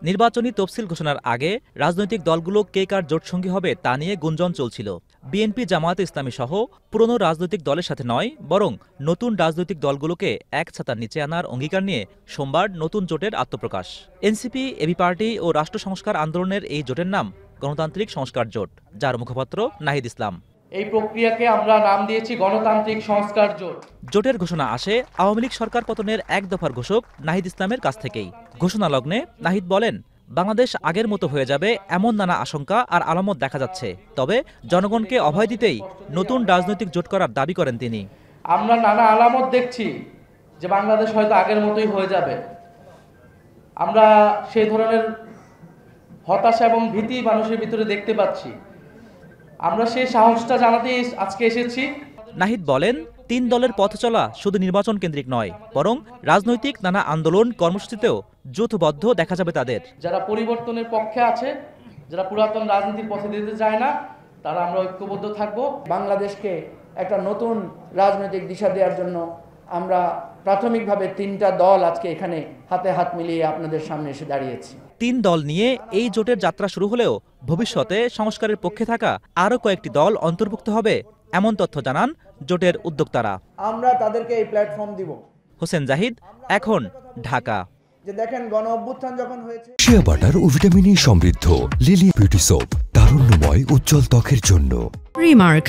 নির্বাচনী তফসিল ঘোষণার আগে রাজনৈতিক দলগুলো কে কার জোটসঙ্গী হবে তা নিয়ে গুঞ্জন চলছিল। বিএনপি, জামায়াতে ইসলামী সহ পুরনো রাজনৈতিক দলের সাথে নয়, বরং নতুন রাজনৈতিক দলগুলোকে এক ছাতার নিচে আনার অঙ্গীকার নিয়ে সোমবার নতুন জোটের আত্মপ্রকাশ। এনসিপি, এবি পার্টি ও রাষ্ট্র সংস্কার আন্দোলনের এই জোটের নাম গণতান্ত্রিক সংস্কার জোট, যার মুখপাত্র নাহিদ ইসলাম। এই প্রক্রিয়াকে আমরা নাম দিয়েছি গণতান্ত্রিক সংস্কার জোট। জোটের ঘোষণা আসে আওয়ামী লীগ সরকার পতনের এক দফার ঘোষক নাহিদ ইসলামের কাছ থেকেই। ঘোষণা লগ্নে নাহিদ বলেন, বাংলাদেশ আগের মতো হয়ে যাবে এমন নানা আশঙ্কা আর আলামত দেখা যাচ্ছে। তবে জনগণকে অভয় দিতেই নতুন রাজনৈতিক জোট করার দাবি করেন তিনি। আমরা নানা আলামত দেখছি যে বাংলাদেশ হয়তো আগের মতোই হয়ে যাবে। আমরা সেই ধরনের হতাশা এবং ভীতি মানুষের ভিতরে দেখতে পাচ্ছি। আমরা সেই সাহসটা জানাতেই আজকে এসেছি। নাহিদ বলেন, ৩ দলের পথ চলা শুধু নির্বাচন কেন্দ্রিক নয়, বরং রাজনৈতিক নানা আন্দোলন কর্মসূচিতেও যৌথবদ্ধ দেখা যাবে তাদের। যারা পরিবর্তনের পক্ষে আছে, যারা পুরাতন রাজনীতির পথে যেতে চায় না, তারা আমরা ঐক্যবদ্ধ থাকব। বাংলাদেশকে একটা নতুন রাজনৈতিক দিশা দেওয়ার জন্য আমরা প্রাথমিকভাবে ৩টা দল আজকে এখানে হাতে হাত মিলিয়ে আপনাদের সামনে এসে দাঁড়িয়েছি। ৩ দল নিয়ে এই জোটের যাত্রা শুরু হলেও ভবিষ্যতে সংস্কারের পক্ষে থাকা আরও কয়েকটি দল অন্তর্ভুক্ত হবে, এমন তথ্য জানান জোটের উদ্যোক্তারা। আমরা তাদেরকে এই প্ল্যাটফর্ম দিব। হোসেন জাহিদ, এখন, ঢাকা। যে দেখেন, গণ অভ্যুত্থান যখন হয়েছে, শিয়া বাটার ও ভিটামিন ই সমৃদ্ধ লিলি বিউটি সোপ, তারুণ্যময় উজ্জ্বল ত্বকের জন্য। রিমার্ক,